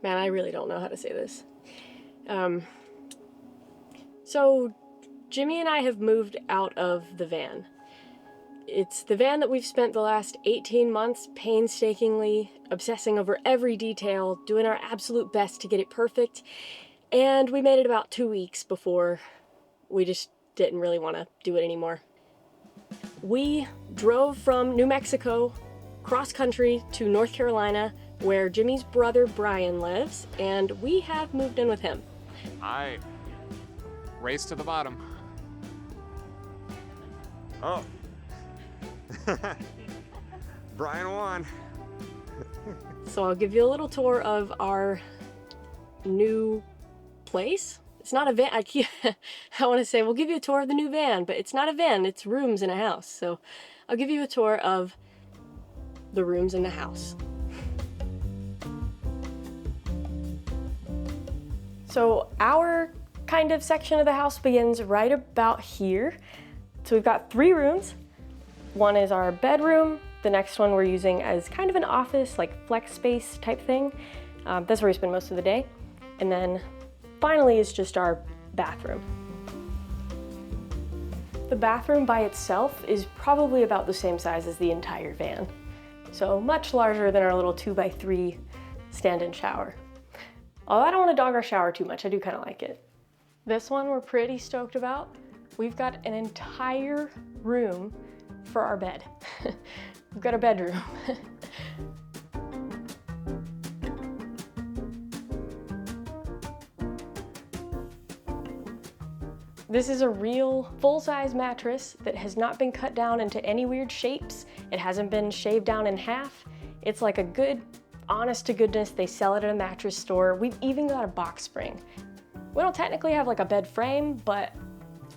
Man, I really don't know how to say this. So Jimmy and I have moved out of the van. It's the van that we've spent the last 18 months painstakingly obsessing over every detail, doing our absolute best to get it perfect, and we made it about 2 weeks before we just didn't really want to do it anymore. We drove from New Mexico cross country to North Carolina, where Jimmy's brother Brian lives, and we have moved in with him. Alright. Race to the bottom. Oh. Brian won. So I'll give you a little tour of our new place. It's not a van. I want to say we'll give you a tour of the new van, but it's not a van, it's rooms in a house. So I'll give you a tour of the rooms in the house. So our kind of section of the house begins right about here. So we've got 3 rooms. One is our bedroom. The next one we're using as kind of an office, like flex space type thing. That's where we spend most of the day. And then finally is just our bathroom. The bathroom by itself is probably about the same size as the entire van. So much larger than our little 2x3 stand-in shower. Although I don't want to dog our shower too much, I do kind of like it. This one we're pretty stoked about. We've got an entire room for our bed. We've got a bedroom. This is a real full-size mattress that has not been cut down into any weird shapes. It hasn't been shaved down in half. It's like a good, honest to goodness, they sell it at a mattress store. We've even got a box spring. We don't technically have like a bed frame, but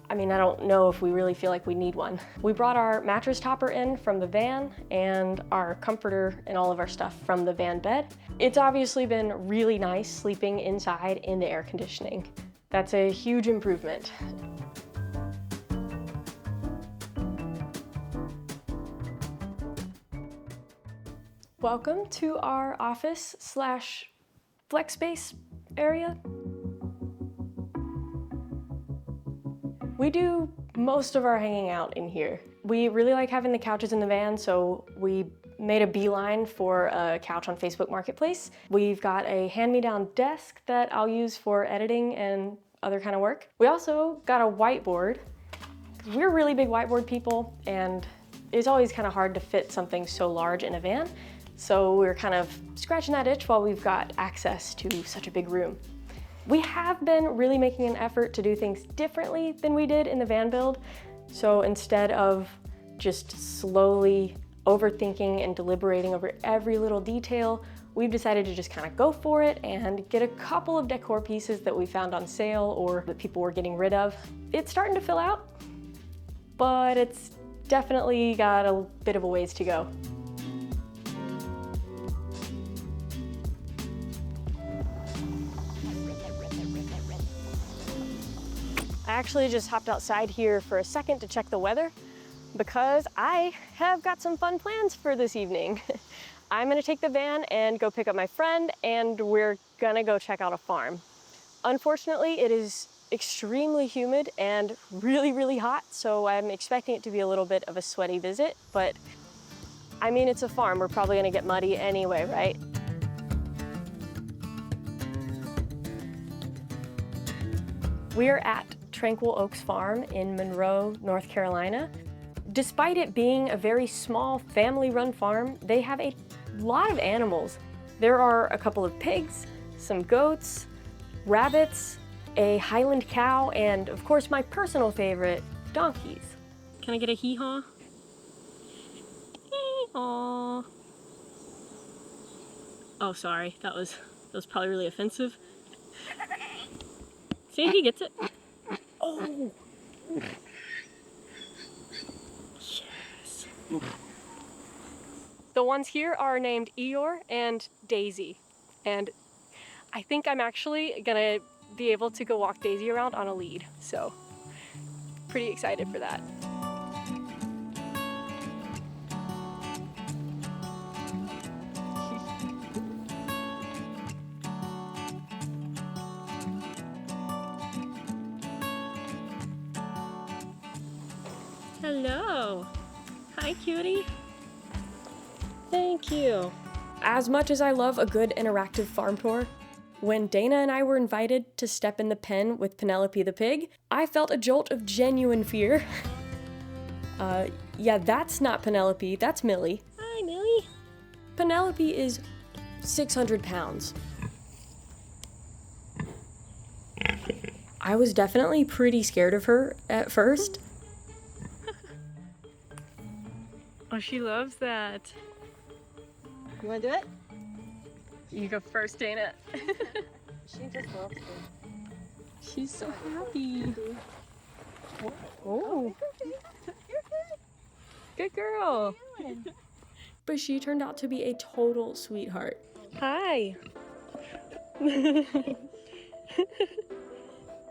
I mean, I don't know if we really feel like we need one. We brought our mattress topper in from the van and our comforter and all of our stuff from the van bed. It's obviously been really nice sleeping inside in the air conditioning. That's a huge improvement. Welcome to our office slash flex space area. We do most of our hanging out in here. We really like having the couches in the van, so we made a beeline for a couch on Facebook Marketplace. We've got a hand-me-down desk that I'll use for editing and other kind of work. We also got a whiteboard. We're really big whiteboard people, and it's always kind of hard to fit something so large in a van. So we're kind of scratching that itch while we've got access to such a big room. We have been really making an effort to do things differently than we did in the van build. So instead of just slowly overthinking and deliberating over every little detail, we've decided to just kind of go for it and get a couple of decor pieces that we found on sale or that people were getting rid of. It's starting to fill out, but it's definitely got a bit of a ways to go. I actually just hopped outside here for a second to check the weather because I have got some fun plans for this evening. I'm gonna take the van and go pick up my friend, and we're gonna go check out a farm. Unfortunately, it is extremely humid and really, really hot, so I'm expecting it to be a little bit of a sweaty visit, but I mean, it's a farm. We're probably gonna get muddy anyway, right? We are at Tranquil Oaks Farm in Monroe, North Carolina. Despite it being a very small family-run farm, they have a lot of animals. There are a couple of pigs, some goats, rabbits, a Highland cow, and of course my personal favorite, donkeys. Can I get a hee-haw? Hee-haw. Oh, sorry, that was probably really offensive. See, he gets it. Oh! Yes. The ones here are named Eeyore and Daisy. And I think I'm actually gonna be able to go walk Daisy around on a lead. So, pretty excited for that. Hello. Hi, cutie. Thank you. As much as I love a good interactive farm tour, when Dana and I were invited to step in the pen with Penelope the pig, I felt a jolt of genuine fear. Yeah, that's not Penelope, that's Millie. Hi, Millie. Penelope is 600 pounds. I was definitely pretty scared of her at first. Oh, she loves that. You want to do it? You go first, Dana. She just loves it. She's so happy. Oh, good girl. But she turned out to be a total sweetheart. Hi.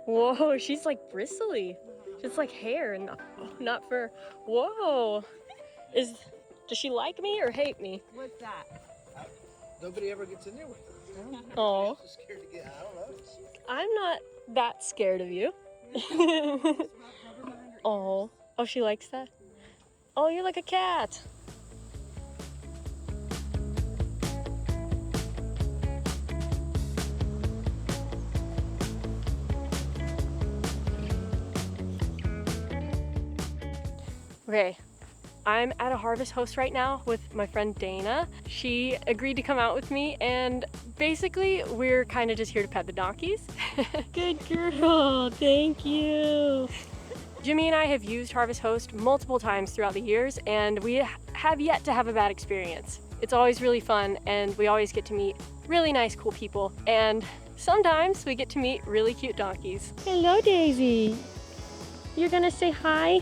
Whoa, she's like bristly. She's like hair and not fur. Whoa. Does she like me or hate me? What's that? Nobody ever gets in there with her. Oh, She's scared to get. I don't know. I'm not that scared of you. Oh, she likes that? Oh, you're like a cat. Okay, I'm at a harvest host right now with my friend Dana. She agreed to come out with me, and basically we're kind of just here to pet the donkeys. Good girl, thank you. Jimmy and I have used Harvest Host multiple times throughout the years, and we have yet to have a bad experience. It's always really fun, and we always get to meet really nice, cool people, and sometimes we get to meet really cute donkeys. Hello, Daisy. You're gonna say hi?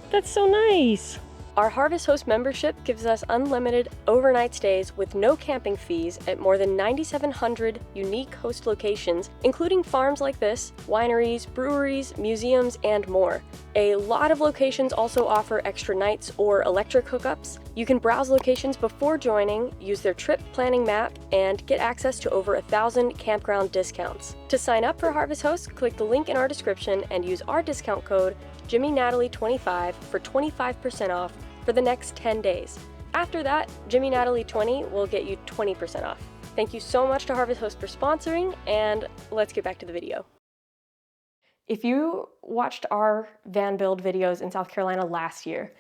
That's so nice. Our Harvest Host membership gives us unlimited overnight stays with no camping fees at more than 9,700 unique host locations, including farms like this, wineries, breweries, museums, and more. A lot of locations also offer extra nights or electric hookups. You can browse locations before joining, use their trip planning map, and get access to over 1,000 campground discounts. To sign up for Harvest Host, click the link in our description and use our discount code JimmyNatalie25 for 25% off for the next 10 days. After that, JimmyNatalie20 will get you 20% off. Thank you so much to Harvest Host for sponsoring, and let's get back to the video. If you watched our van build videos in South Carolina last year,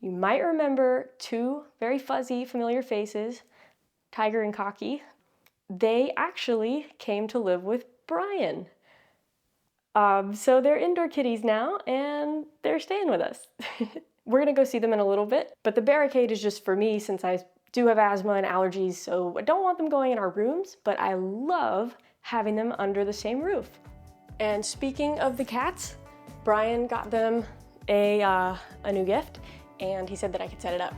you might remember two very fuzzy, familiar faces, Tiger and Cocky. They actually came to live with Brian. So they're indoor kitties now, and they're staying with us. We're gonna go see them in a little bit, but the barricade is just for me since I do have asthma and allergies, so I don't want them going in our rooms, but I love having them under the same roof. And speaking of the cats, Brian got them a new gift, and he said that I could set it up.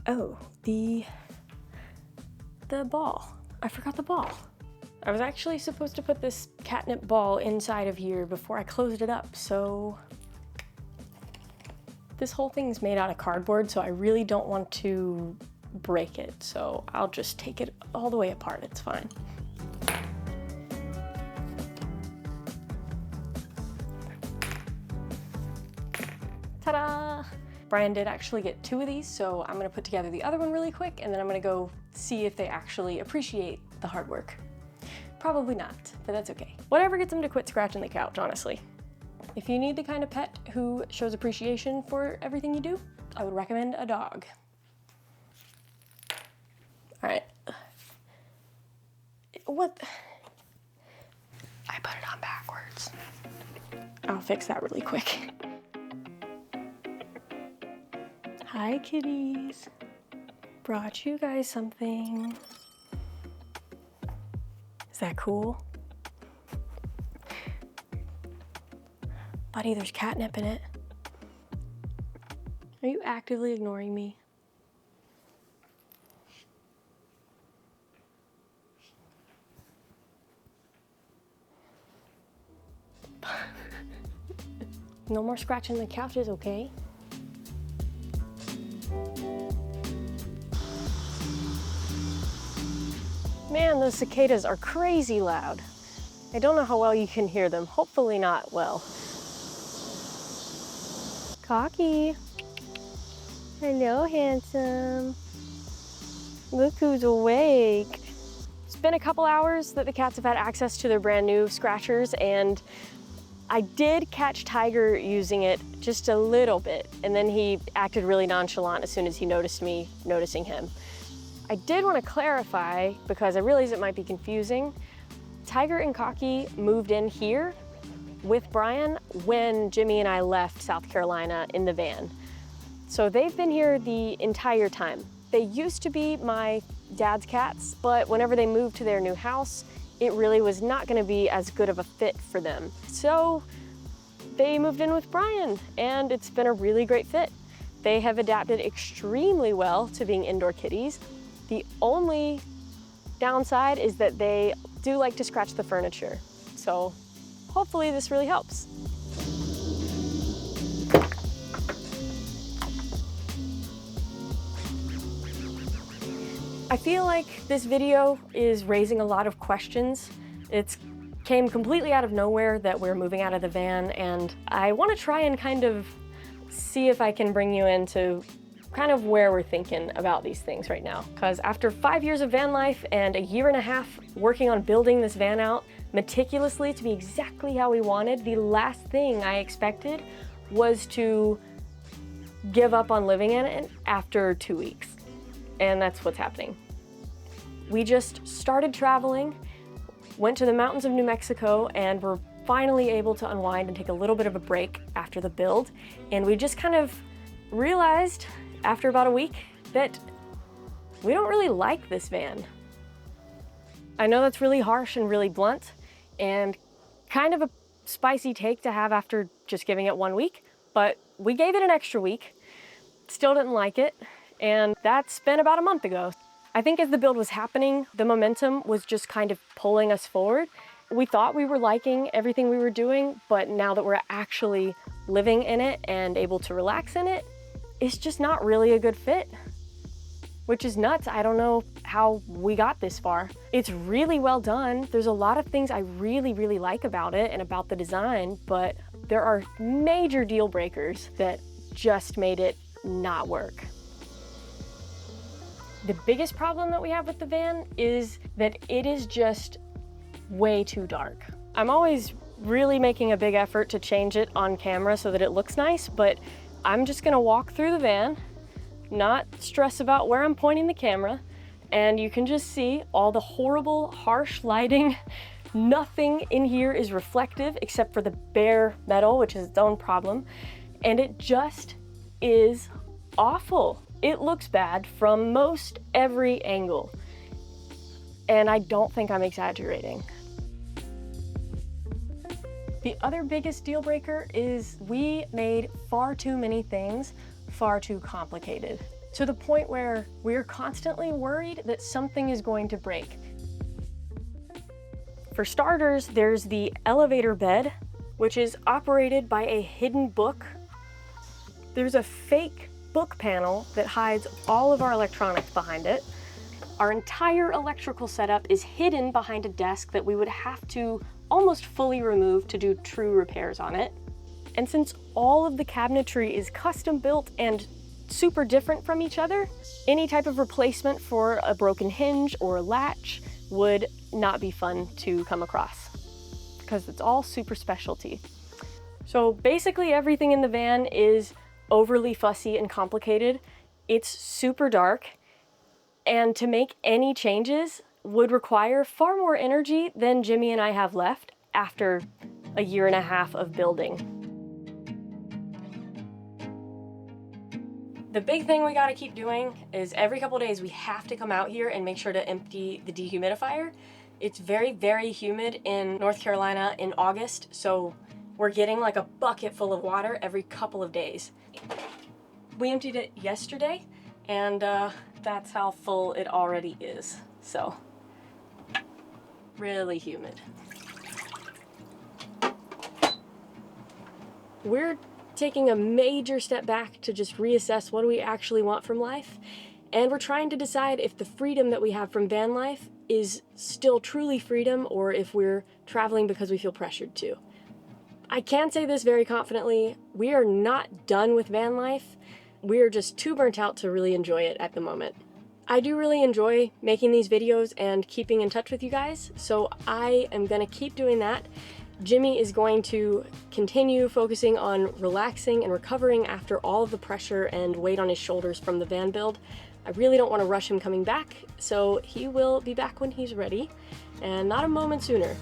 Oh, the ball. I forgot the ball. I was actually supposed to put this catnip ball inside of here before I closed it up, so this whole thing's made out of cardboard, so I really don't want to break it, so I'll just take it all the way apart. It's fine. Ta-da! Brian did actually get two of these, so I'm gonna put together the other one really quick, and then I'm gonna go see if they actually appreciate the hard work. Probably not, but that's okay. Whatever gets them to quit scratching the couch, honestly. If you need the kind of pet who shows appreciation for everything you do, I would recommend a dog. All right. What? I put it on backwards. I'll fix that really quick. Hi, kitties. Brought you guys something. Is that cool? Buddy, there's catnip in it. Are you actively ignoring me? No more scratching the couches, okay? those cicadas are crazy loud. I don't know how well you can hear them. Hopefully not well. Cocky. Hello, handsome. Look who's awake. It's been a couple hours that the cats have had access to their brand new scratchers, and I did catch Tiger using it just a little bit, and then he acted really nonchalant as soon as he noticed me noticing him. I did want to clarify, because I realize it might be confusing, Tiger and Cocky moved in here with Brian when Jimmy and I left South Carolina in the van. So they've been here the entire time. They used to be my dad's cats, but whenever they moved to their new house, it really was not going to be as good of a fit for them. So they moved in with Brian, and it's been a really great fit. They have adapted extremely well to being indoor kitties. The only downside is that they do like to scratch the furniture. So hopefully this really helps. I feel like this video is raising a lot of questions. It came completely out of nowhere that we're moving out of the van, and I want to try and kind of see if I can bring you into kind of where we're thinking about these things right now. Because after 5 years of van life and a year and a half working on building this van out meticulously to be exactly how we wanted, the last thing I expected was to give up on living in it after 2 weeks. And that's what's happening. We just started traveling, went to the mountains of New Mexico, and were finally able to unwind and take a little bit of a break after the build. And we just kind of realized after about a week that we don't really like this van. I know that's really harsh and really blunt and kind of a spicy take to have after just giving it 1 week, but we gave it an extra week, still didn't like it. And that's been about a month ago. I think as the build was happening, the momentum was just kind of pulling us forward. We thought we were liking everything we were doing, but now that we're actually living in it and able to relax in it, it's just not really a good fit, which is nuts. I don't know how we got this far. It's really well done. There's a lot of things I really, really like about it and about the design, but there are major deal breakers that just made it not work. The biggest problem that we have with the van is that it is just way too dark. I'm always really making a big effort to change it on camera so that it looks nice, but I'm just gonna walk through the van, not stress about where I'm pointing the camera, and you can just see all the horrible, harsh lighting. Nothing in here is reflective except for the bare metal, which is its own problem, and it just is awful. It looks bad from most every angle, and I don't think I'm exaggerating. The other biggest deal breaker is we made far too many things far too complicated, to the point where we're constantly worried that something is going to break. For starters, there's the elevator bed, which is operated by a hidden book. There's a fake book panel that hides all of our electronics behind it. Our entire electrical setup is hidden behind a desk that we would have to almost fully remove to do true repairs on it. And since all of the cabinetry is custom built and super different from each other, any type of replacement for a broken hinge or latch would not be fun to come across, because it's all super specialty. So basically everything in the van is overly fussy and complicated. It's super dark, and to make any changes would require far more energy than Jimmy and I have left after a year and a half of building. The big thing we gotta keep doing is every couple days we have to come out here and make sure to empty the dehumidifier. It's very, very humid in North Carolina in August, so we're getting like a bucket full of water every couple of days. We emptied it yesterday, and that's how full it already is. So, really humid. We're taking a major step back to just reassess what do we actually want from life, and we're trying to decide if the freedom that we have from van life is still truly freedom or if we're traveling because we feel pressured to. I can say this very confidently, we are not done with van life. We are just too burnt out to really enjoy it at the moment. I do really enjoy making these videos and keeping in touch with you guys, so I am gonna keep doing that. Jimmy is going to continue focusing on relaxing and recovering after all of the pressure and weight on his shoulders from the van build. I really don't want to rush him coming back, so he will be back when he's ready, and not a moment sooner.